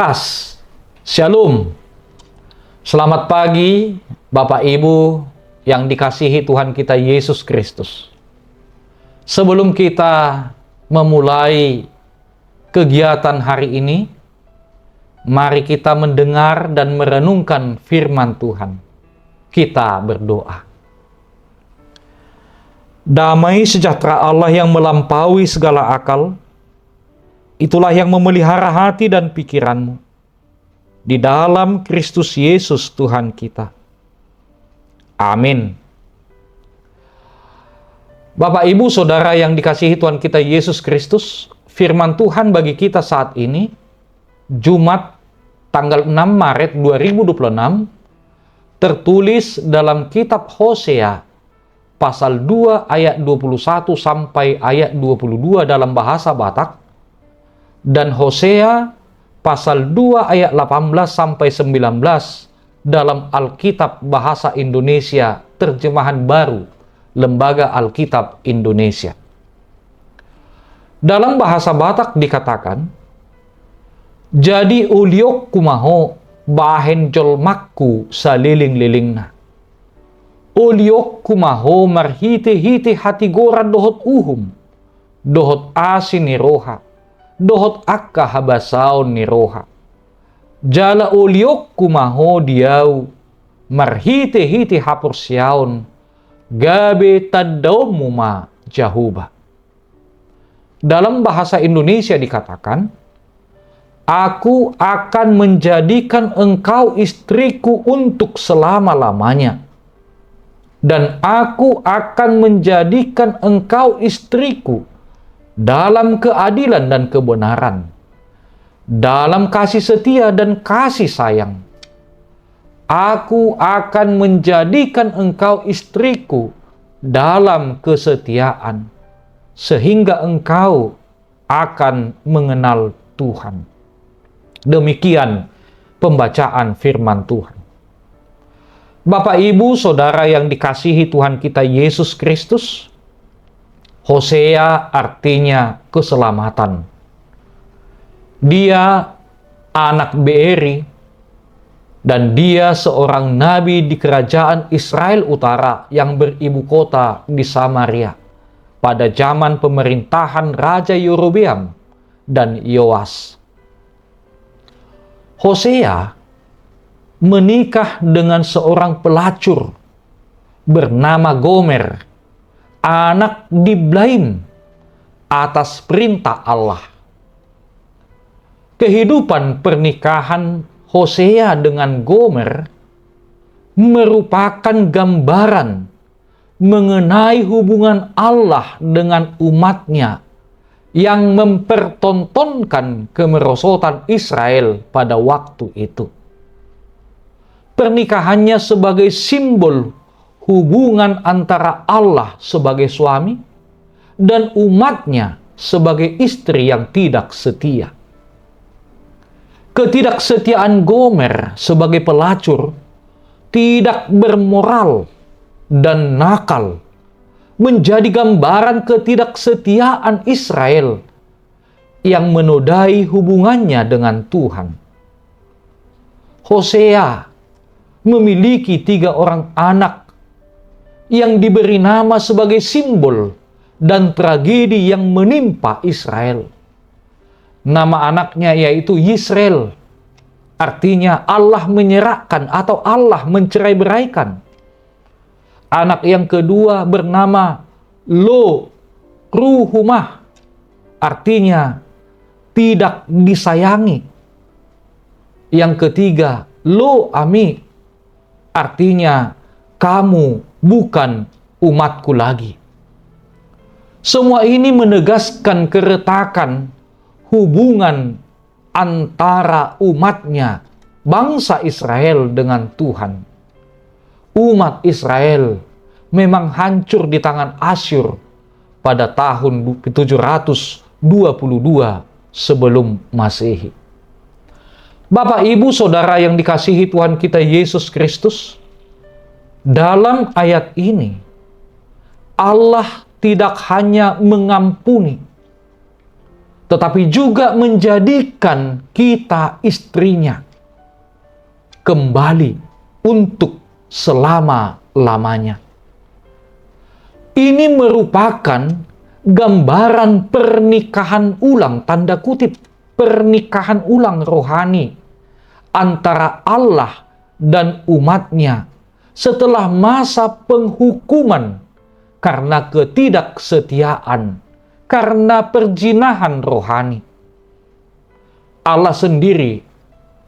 keras. Shalom. Selamat pagi, Bapak Ibu yang dikasihi Tuhan kita Yesus Kristus. Sebelum kita memulai kegiatan hari ini, mari kita mendengar dan merenungkan firman Tuhan. Kita berdoa. Damai sejahtera Allah yang melampaui segala akal, itulah yang memelihara hati dan pikiranmu di dalam Kristus Yesus Tuhan kita. Amin. Bapak, Ibu, Saudara yang dikasihi Tuhan kita Yesus Kristus, firman Tuhan bagi kita saat ini, Jumat tanggal 6 Maret 2026, tertulis dalam kitab Hosea, pasal 2 ayat 21 sampai ayat 22 dalam bahasa Batak, dan Hosea pasal 2 ayat 18 sampai 19 dalam Alkitab Bahasa Indonesia Terjemahan Baru Lembaga Alkitab Indonesia. Dalam bahasa Batak dikatakan, jadi uliok kumaho bahen jolmakku saliling-lilingna. Uliok kumaho marhite-hite hati goran dohot uhum, dohot asin ni roha, dohot akka habasaon ni roha. Jala uliok kumaho diau, marhite-hite hapursiaon, gabe taddaumuma jahuba. Dalam bahasa Indonesia dikatakan, aku akan menjadikan engkau istriku untuk selama-lamanya. Dan aku akan menjadikan engkau istriku dalam keadilan dan kebenaran, dalam kasih setia dan kasih sayang. Aku akan menjadikan engkau istriku dalam kesetiaan, sehingga engkau akan mengenal Tuhan. Demikian pembacaan firman Tuhan. Bapak, Ibu, Saudara yang dikasihi Tuhan kita Yesus Kristus, Hosea artinya keselamatan. Dia anak Beeri, dan dia seorang nabi di kerajaan Israel Utara yang beribu kota di Samaria pada zaman pemerintahan Raja Yerobeam dan Yoas. Hosea menikah dengan seorang pelacur bernama Gomer, anak Diblaim, atas perintah Allah. Kehidupan pernikahan Hosea dengan Gomer merupakan gambaran mengenai hubungan Allah dengan umatnya yang mempertontonkan kemerosotan Israel pada waktu itu. Pernikahannya sebagai simbol hubungan antara Allah sebagai suami dan umatnya sebagai istri yang tidak setia. Ketidaksetiaan Gomer sebagai pelacur, tidak bermoral dan nakal, menjadi gambaran ketidaksetiaan Israel yang menodai hubungannya dengan Tuhan. Hosea memiliki 3 orang anak yang diberi nama sebagai simbol dan tragedi yang menimpa Israel. Nama anaknya yaitu Yisrael, artinya Allah menyerahkan atau Allah mencerai-beraikan. Anak yang kedua bernama Lo Ruhumah, artinya tidak disayangi. Yang ketiga Lo Ami, artinya kamu bukan umatku lagi. Semua ini menegaskan keretakan hubungan antara umatnya, bangsa Israel, dengan Tuhan. Umat Israel memang hancur di tangan Asyur pada tahun 722 sebelum Masehi. Bapak, Ibu, Saudara yang dikasihi Tuhan kita Yesus Kristus, dalam ayat ini Allah tidak hanya mengampuni, tetapi juga menjadikan kita istrinya kembali untuk selama-lamanya. Ini merupakan gambaran pernikahan ulang, tanda kutip, pernikahan ulang rohani antara Allah dan umatnya setelah masa penghukuman karena ketidaksetiaan, karena perzinahan rohani. Allah sendiri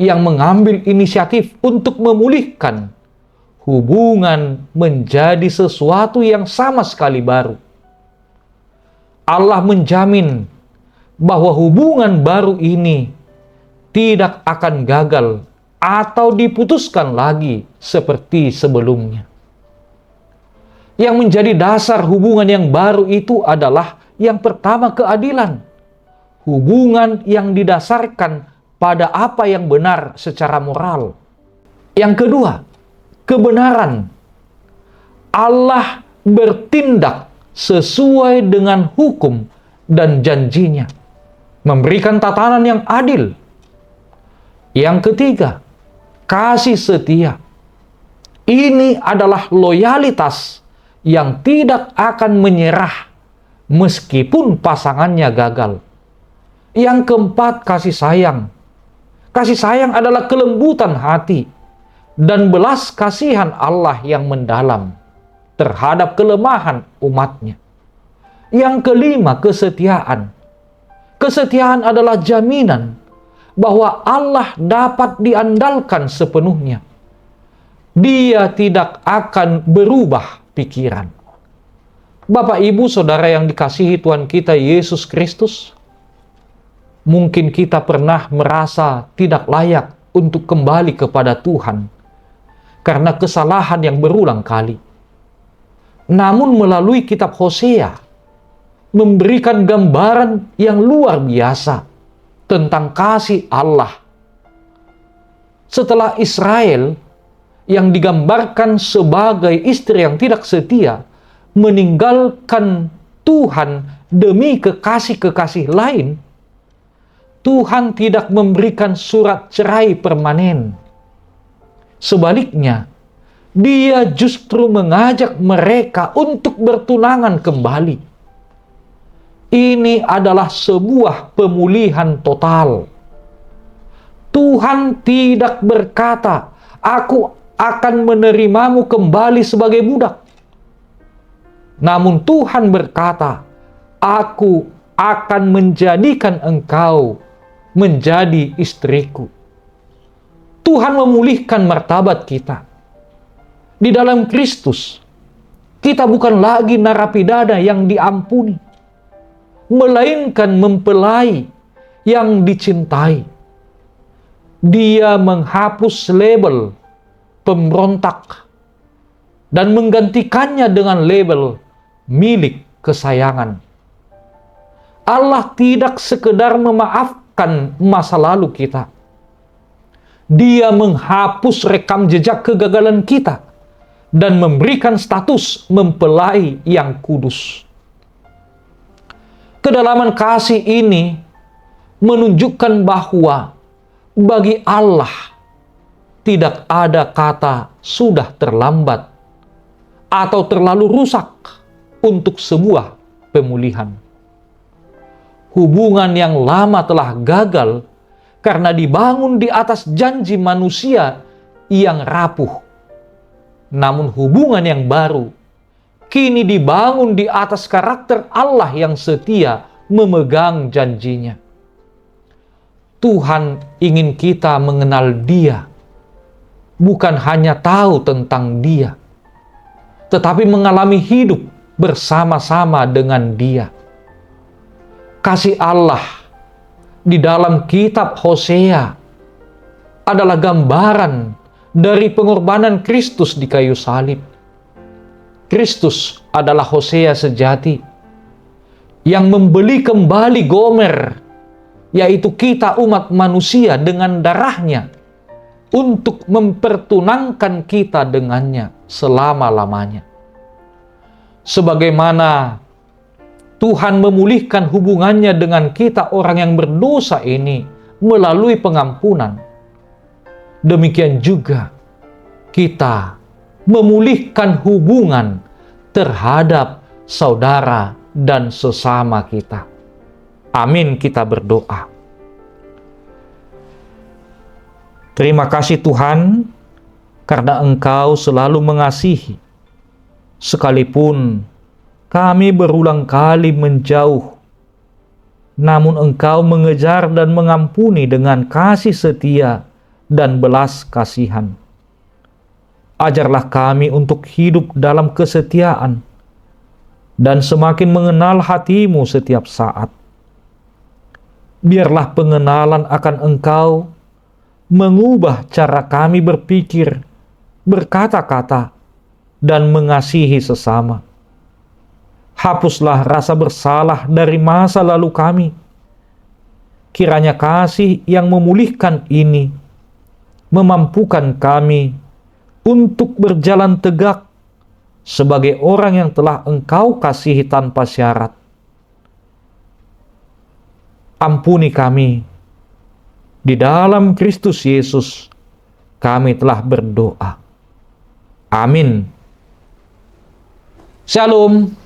yang mengambil inisiatif untuk memulihkan hubungan menjadi sesuatu yang sama sekali baru. Allah menjamin bahwa hubungan baru ini tidak akan gagal atau diputuskan lagi seperti sebelumnya. Yang menjadi dasar hubungan yang baru itu adalah yang pertama, keadilan. Hubungan yang didasarkan pada apa yang benar secara moral. Yang kedua, kebenaran. Allah bertindak sesuai dengan hukum dan janjinya, memberikan tatanan yang adil. Yang ketiga, kasih setia. Ini adalah loyalitas yang tidak akan menyerah meskipun pasangannya gagal. Yang keempat, kasih sayang. Kasih sayang adalah kelembutan hati dan belas kasihan Allah yang mendalam terhadap kelemahan umatnya. Yang kelima, kesetiaan. Kesetiaan adalah jaminan bahwa Allah dapat diandalkan sepenuhnya. Dia tidak akan berubah pikiran. Bapak, Ibu, Saudara yang dikasihi Tuhan kita Yesus Kristus, mungkin kita pernah merasa tidak layak untuk kembali kepada Tuhan karena kesalahan yang berulang kali. Namun melalui kitab Hosea memberikan gambaran yang luar biasa tentang kasih Allah. Setelah Israel yang digambarkan sebagai istri yang tidak setia meninggalkan Tuhan demi kekasih-kekasih lain, Tuhan tidak memberikan surat cerai permanen. Sebaliknya, Dia justru mengajak mereka untuk bertunangan kembali. Ini adalah sebuah pemulihan total. Tuhan tidak berkata, "Aku akan menerimamu kembali sebagai budak." Namun Tuhan berkata, "Aku akan menjadikan engkau menjadi istriku." Tuhan memulihkan martabat kita. Di dalam Kristus, kita bukan lagi narapidana yang diampuni, melainkan mempelai yang dicintai. Dia menghapus label pemberontak dan menggantikannya dengan label milik kesayangan. Allah tidak sekedar memaafkan masa lalu kita. Dia menghapus rekam jejak kegagalan kita dan memberikan status mempelai yang kudus. Kedalaman kasih ini menunjukkan bahwa bagi Allah tidak ada kata sudah terlambat atau terlalu rusak untuk sebuah pemulihan. Hubungan yang lama telah gagal karena dibangun di atas janji manusia yang rapuh. Namun hubungan yang baru kini dibangun di atas karakter Allah yang setia memegang janjinya. Tuhan ingin kita mengenal Dia, bukan hanya tahu tentang Dia, tetapi mengalami hidup bersama-sama dengan Dia. Kasih Allah di dalam kitab Hosea adalah gambaran dari pengorbanan Kristus di kayu salib. Kristus adalah Hosea sejati yang membeli kembali Gomer, yaitu kita umat manusia, dengan darahnya untuk mempertunangkan kita dengannya selama-lamanya. Sebagaimana Tuhan memulihkan hubungannya dengan kita orang yang berdosa ini melalui pengampunan. Demikian juga kita memulihkan hubungan terhadap saudara dan sesama kita. Amin, kita berdoa. Terima kasih Tuhan, karena Engkau selalu mengasihi. Sekalipun kami berulang kali menjauh, namun Engkau mengejar dan mengampuni dengan kasih setia dan belas kasihan. Ajarlah kami untuk hidup dalam kesetiaan dan semakin mengenal hati-Mu setiap saat. Biarlah pengenalan akan Engkau mengubah cara kami berpikir, berkata-kata, dan mengasihi sesama. Hapuslah rasa bersalah dari masa lalu kami. Kiranya kasih yang memulihkan ini memampukan kami untuk berjalan tegak sebagai orang yang telah Engkau kasihi tanpa syarat. Ampuni kami. Di dalam Kristus Yesus kami telah berdoa. Amin. Shalom.